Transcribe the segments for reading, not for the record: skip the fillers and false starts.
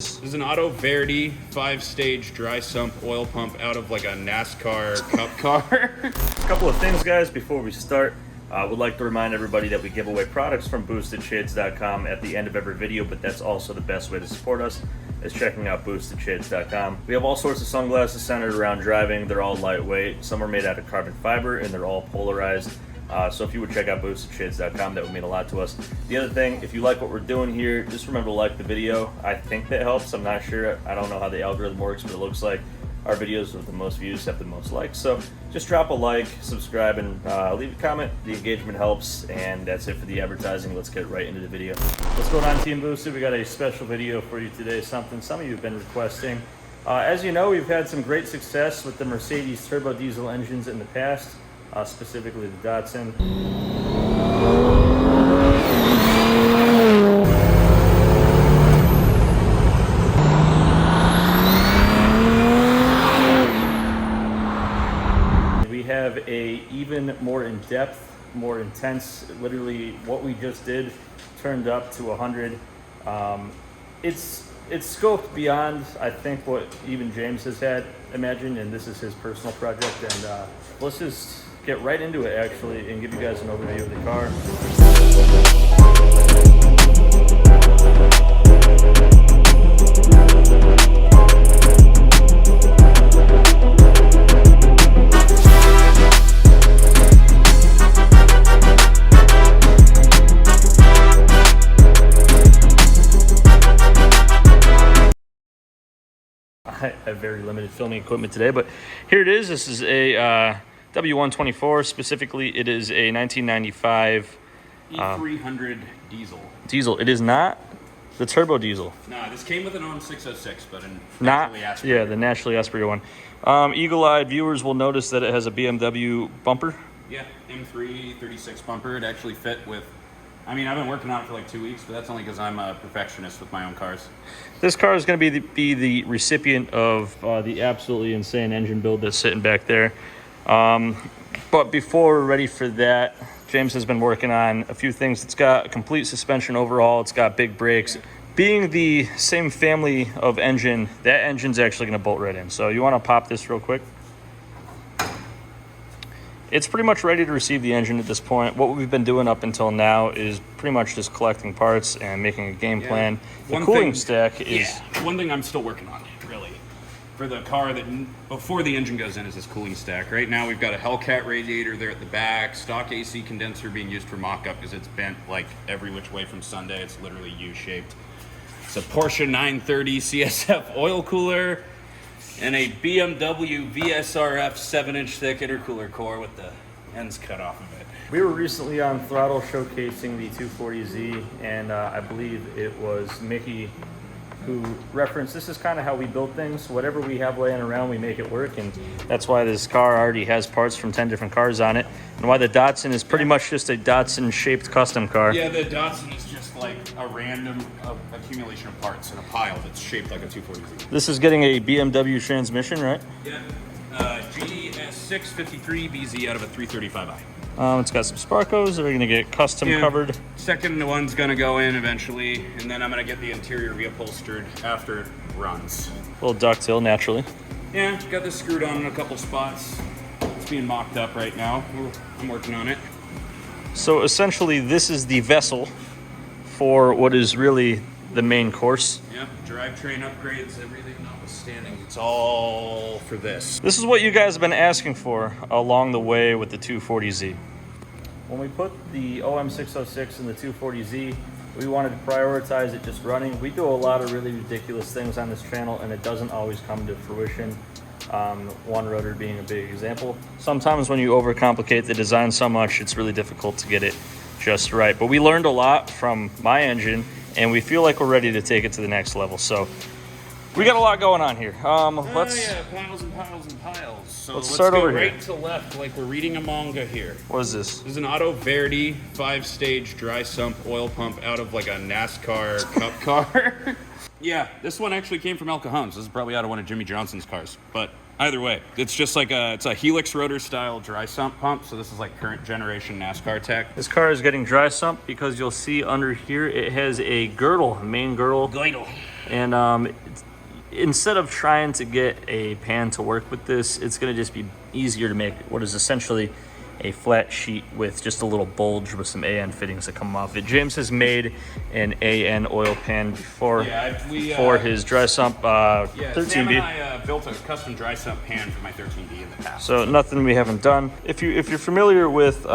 This is an Auto Verdi 5-stage dry sump oil pump out of like a NASCAR cup car. A couple of things, guys, before we start. I would like to remind everybody that we give away products from boostedshades.com at the end of every video, but that's also the best way to support us, is checking out boostedshades.com. We have all sorts of sunglasses centered around driving. They're all lightweight. Some are made out of carbon fiber, and they're all polarized. So if you would check out boostedshades.com, that would mean a lot to us. The other thing, if you like what we're doing here, just remember to like the video. I think that helps. I'm not sure. I don't know how the algorithm works, but it looks like our videos with the most views have the most likes. So just drop a like, subscribe, and leave a comment. The engagement helps, and that's it for the advertising. Let's get right into the video. What's going on, Team Boosted? We got a special video for you today, something some of you have been requesting. As you know, we've had some great success with the Mercedes turbo diesel engines in the past, specifically the Datsun. We have a even more in-depth, more intense, literally what we just did turned up to 100. It's scoped beyond, I think, what even James has had imagined, and this is his personal project. And let's just get right into it, actually, and give you guys an overview of the car. I have very limited filming equipment today, but here it is. This is a W124. Specifically, it is a 1995 E300 diesel. It is not the turbo diesel. Nah, this came with an Om606, but Not, naturally aspirated. yeah, the naturally aspirated one. Eagle-eyed viewers will notice that it has a BMW bumper. Yeah, M3 36 bumper. It actually fit with. I mean, I've been working on it for like 2 weeks, but that's only because I'm a perfectionist with my own cars. This car is going to be the recipient of the absolutely insane engine build that's sitting back there. But before we're ready for that, James has been working on a few things. It's got a complete suspension overhaul. It's got big brakes. Yeah. Being the same family of engine, that engine's actually going to bolt right in. So you want to pop this real quick. It's pretty much ready to receive the engine at this point. What we've been doing up until now is pretty much just collecting parts and making a game plan. The cooling stack is... Yeah, one thing I'm still working on, really, for the car that before the engine goes in is this cooling stack. Right now we've got a Hellcat radiator there at the back, stock AC condenser being used for mock-up because it's bent like every which way from Sunday. It's literally U-shaped. It's a Porsche 930 CSF oil cooler, and a BMW VSRF 7-inch thick intercooler core with the ends cut off of it. We were recently on Throttle showcasing the 240Z, and I believe it was Mickey who referenced, this is kind of how we build things. Whatever we have laying around, we make it work, and that's why this car already has parts from 10 different cars on it, and why the Datsun is pretty much just a Datsun-shaped custom car. Yeah, the Datsun is just like a random accumulation of parts in a pile that's shaped like a 240Z. This is getting a BMW transmission, right? Yeah, GS653BZ out of a 335i. It's got some Sparkos that are going to get custom covered. Second one's going to go in eventually, and then I'm going to get the interior reupholstered after it runs. A little ducktail, naturally. Yeah, got this screwed on in a couple spots. It's being mocked up right now. I'm working on it. So essentially, this is the vessel for what is really the main course. Yeah, drivetrain upgrades, everything notwithstanding. It's all for this. This is what you guys have been asking for along the way with the 240Z. When we put the Om606 in the 240Z, we wanted to prioritize it just running. We do a lot of really ridiculous things on this channel, and it doesn't always come to fruition. One rotor being a big example. Sometimes when you overcomplicate the design so much, it's really difficult to get it just right. But we learned a lot from my engine, and we feel like we're ready to take it to the next level. So we got a lot going on here. Let's piles and piles and piles. So let's start over here. Right to left, like we're reading a manga here. What is this? This is an Auto Verdi 5-stage dry sump oil pump out of like a NASCAR cup car. Yeah, this one actually came from El Cajon's. This is probably out of one of Jimmy Johnson's cars, but either way, it's just like it's a helix rotor style dry sump pump. So this is like current generation NASCAR tech. This car is getting dry sump because you'll see under here it has a girdle, main girdle. And instead of trying to get a pan to work with this, it's going to just be easier to make what is essentially a flat sheet with just a little bulge with some AN fittings that come off it. James has made an AN oil pan before for his dry sump 13B. Sam and I built a custom dry sump pan for my 13D in the past. So nothing we haven't done. If you're familiar with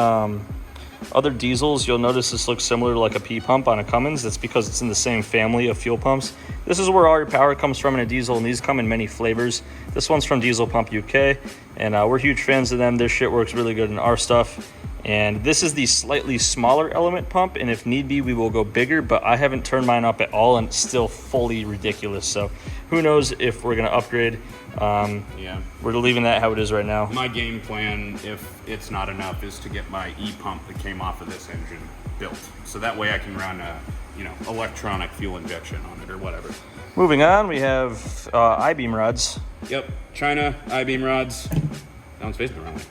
other diesels, you'll notice this looks similar to like a P pump on a Cummins. That's because it's in the same family of fuel pumps. This is where all your power comes from in a diesel, and these come in many flavors. This one's from Diesel Pump UK, and we're huge fans of them. Their shit works really good in our stuff. And this is the slightly smaller element pump, and if need be, we will go bigger, but I haven't turned mine up at all, and it's still fully ridiculous. So who knows if we're gonna upgrade. We're leaving that how it is right now. My game plan, if it's not enough, is to get my e-pump that came off of this engine built. So that way I can run a, electronic fuel injection on it or whatever. Moving on, we have I-beam rods. Yep, China I-beam rods. That one's facing the wrong way.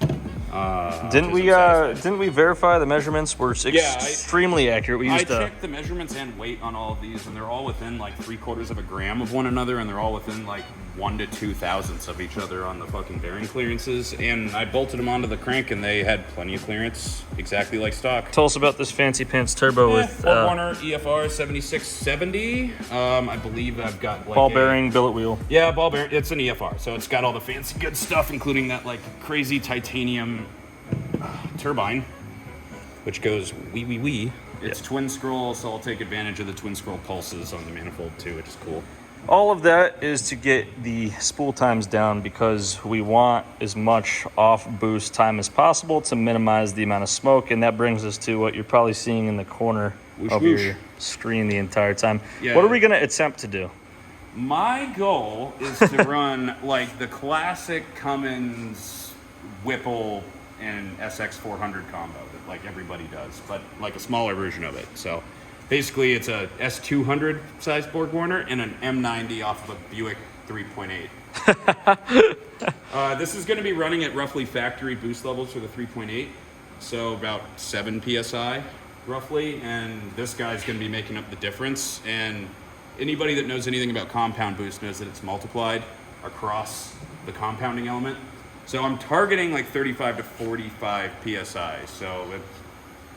Didn't we verify the measurements were extremely accurate? I checked the measurements and weight on all of these, and they're all within like 3/4 of a gram of one another, and they're all within like 1 to 2 thousandths of each other on the fucking bearing clearances. And I bolted them onto the crank, and they had plenty of clearance, exactly like stock. Tell us about this fancy pants turbo with Warner EFR 7670. I believe I've got like ball bearing billet wheel. Yeah, ball bearing. It's an EFR, so it's got all the fancy good stuff, including that like crazy titanium turbine, which goes wee wee wee. It's twin scroll, so I'll take advantage of the twin scroll pulses on the manifold too, which is cool. All of that is to get the spool times down because we want as much off boost time as possible to minimize the amount of smoke, and that brings us to what you're probably seeing in the corner of your screen the entire time. Yeah. What are we going to attempt to do? My goal is to run like the classic Cummins Whipple and SX400 combo that like everybody does, but like a smaller version of it. So basically it's a S200 size Borg Warner and an M90 off of a Buick 3.8. This is going to be running at roughly factory boost levels for the 3.8, so about 7 psi roughly, and this guy's going to be making up the difference. And anybody that knows anything about compound boost knows that it's multiplied across the compounding element. So I'm targeting like 35 to 45 psi. So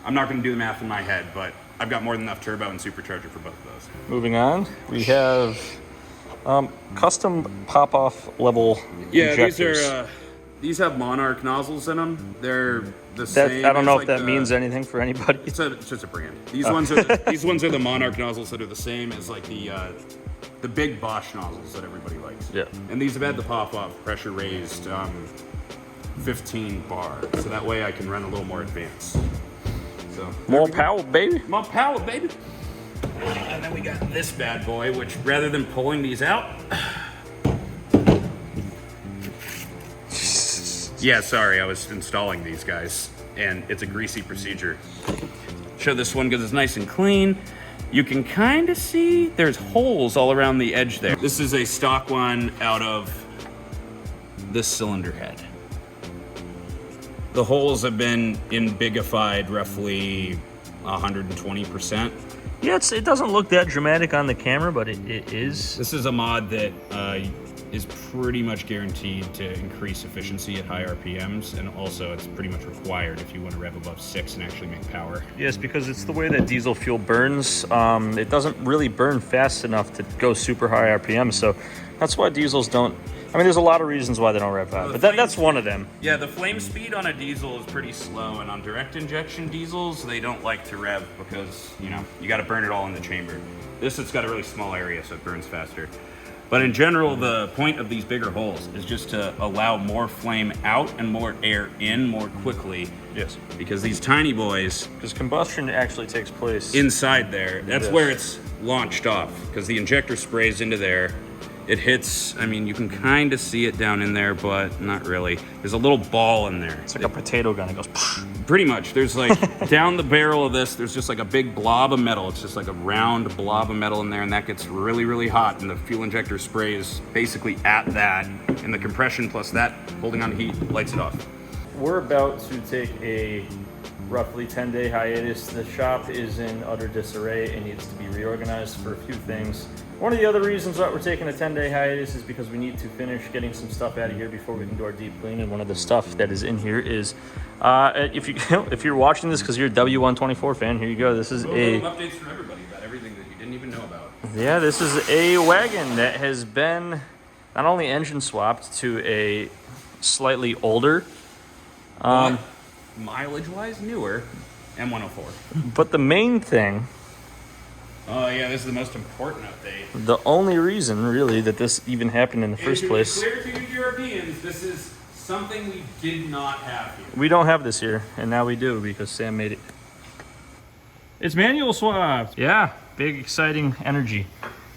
I'm not going to do the math in my head, but I've got more than enough turbo and supercharger for both of those. Moving on, we have custom pop-off level injectors. These have Monarch nozzles in them. They're the same. I don't know if that means anything for anybody. It's just a brand. These ones are the Monarch nozzles that are the same as like the big Bosch nozzles that everybody likes. Yeah. And these have had the pop-off pressure raised 15 bar, so that way I can run a little more advanced. So more power, baby. More power, baby. And then we got this bad boy, which rather than pulling these out. Yeah, sorry, I was installing these guys, and it's a greasy procedure. Show this one because it's nice and clean. You can kind of see there's holes all around the edge there. This is a stock one out of this cylinder head. The holes have been embiggified roughly 120%. Yeah, it doesn't look that dramatic on the camera, but it is. This is a mod that is pretty much guaranteed to increase efficiency at high RPMs, and also it's pretty much required if you want to rev above 6 and actually make power. Yes, because it's the way that diesel fuel burns. It doesn't really burn fast enough to go super high RPM, so that's why diesels don't. I mean, there's a lot of reasons why they don't rev high, but that's one of them. Yeah, the flame speed on a diesel is pretty slow, and on direct injection diesels, they don't like to rev because, you got to burn it all in the chamber. This, it's got a really small area, so it burns faster. But in general, the point of these bigger holes is just to allow more flame out and more air in more quickly. Yes. Because these tiny boys... Because combustion actually takes place inside there. That's where it's launched off. Because the injector sprays into there. It hits, you can kind of see it down in there, but not really. There's a little ball in there. It's like a potato gun. It goes... Pretty much. There's like, down the barrel of this, there's just like a big blob of metal. It's just like a round blob of metal in there, and that gets really, really hot, and the fuel injector sprays basically at that, and the compression plus that holding on to heat lights it off. We're about to take a roughly 10-day hiatus. The shop is in utter disarray and needs to be reorganized for a few things. One of the other reasons that we're taking a 10-day hiatus is because we need to finish getting some stuff out of here before we can do our deep clean. And one of the stuff that is in here is, if you're watching this because you're a W124 fan, here you go. This is updates from everybody about everything that you didn't even know about. Yeah, this is a wagon that has been not only engine swapped to a slightly older, mileage-wise newer M104. But the main thing, Oh yeah, this is the most important update. the only reason really that this even happened in the first place. To be clear to you Europeans, this is something we did not have here. We don't have this here, and now we do because Sam made it. It's manual swapped. Yeah, big exciting energy.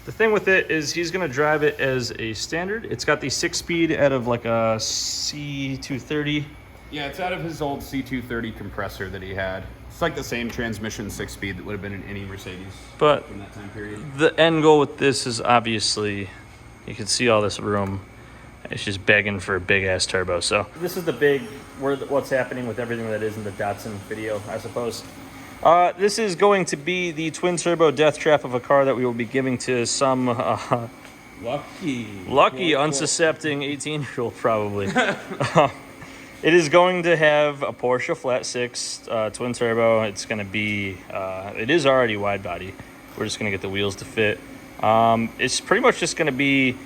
The thing with it is he's gonna drive it as a standard. It's got the 6-speed out of like a C230. Yeah, it's out of his old C230 compressor that he had. It's like the same transmission 6-speed that would have been in any Mercedes But from that time period. the end goal with this is obviously, you can see all this room. It's just begging for a big ass turbo. So this is the big, what's happening with everything that is in the Datsun video, I suppose. This is going to be the twin turbo death trap of a car that we will be giving to some lucky unsuscepting 18-year-old probably. It is going to have a Porsche flat 6 twin turbo. It's going to be, it is already wide body. We're just going to get the wheels to fit. It's pretty much just going to be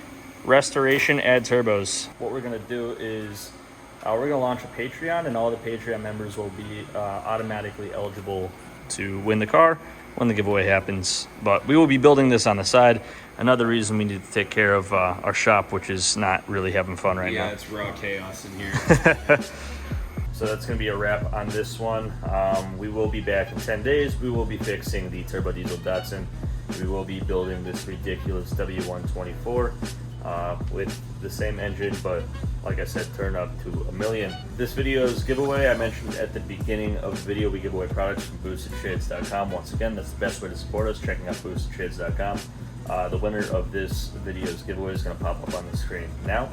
restoration, add turbos. What we're going to do is we're going to launch a Patreon, and all the Patreon members will be automatically eligible to win the car when the giveaway happens. But we will be building this on the side. Another reason we need to take care of our shop, which is not really having fun right now. Yeah, it's raw chaos in here. So that's going to be a wrap on this one. We will be back in 10 days. We will be fixing the turbo diesel Datsun. We will be building this ridiculous W124 with the same engine, but like I said, turn up to 1 million. This video's giveaway, I mentioned at the beginning of the video, we give away products from boostedshades.com. Once again, that's the best way to support us, checking out boostedshades.com. The winner of this video's giveaway is going to pop up on the screen now.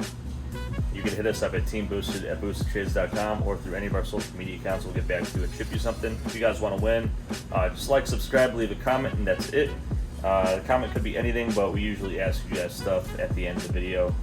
You can hit us up at teamboosted@boostedshades.com or through any of our social media accounts. We'll get back to you and ship you something. If you guys want to win, just like, subscribe, leave a comment, and that's it. The comment could be anything, but we usually ask you guys stuff at the end of the video.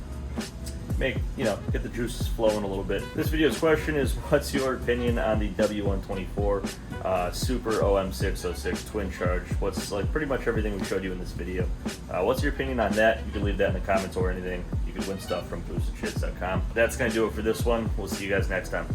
Get the juices flowing a little bit. This video's question is, what's your opinion on the W124 Super Om606 twin charge? What's like pretty much everything we showed you in this video. What's your opinion on that? You can leave that in the comments or anything. You can win stuff from boostedshades.com. That's going to do it for this one. We'll see you guys next time.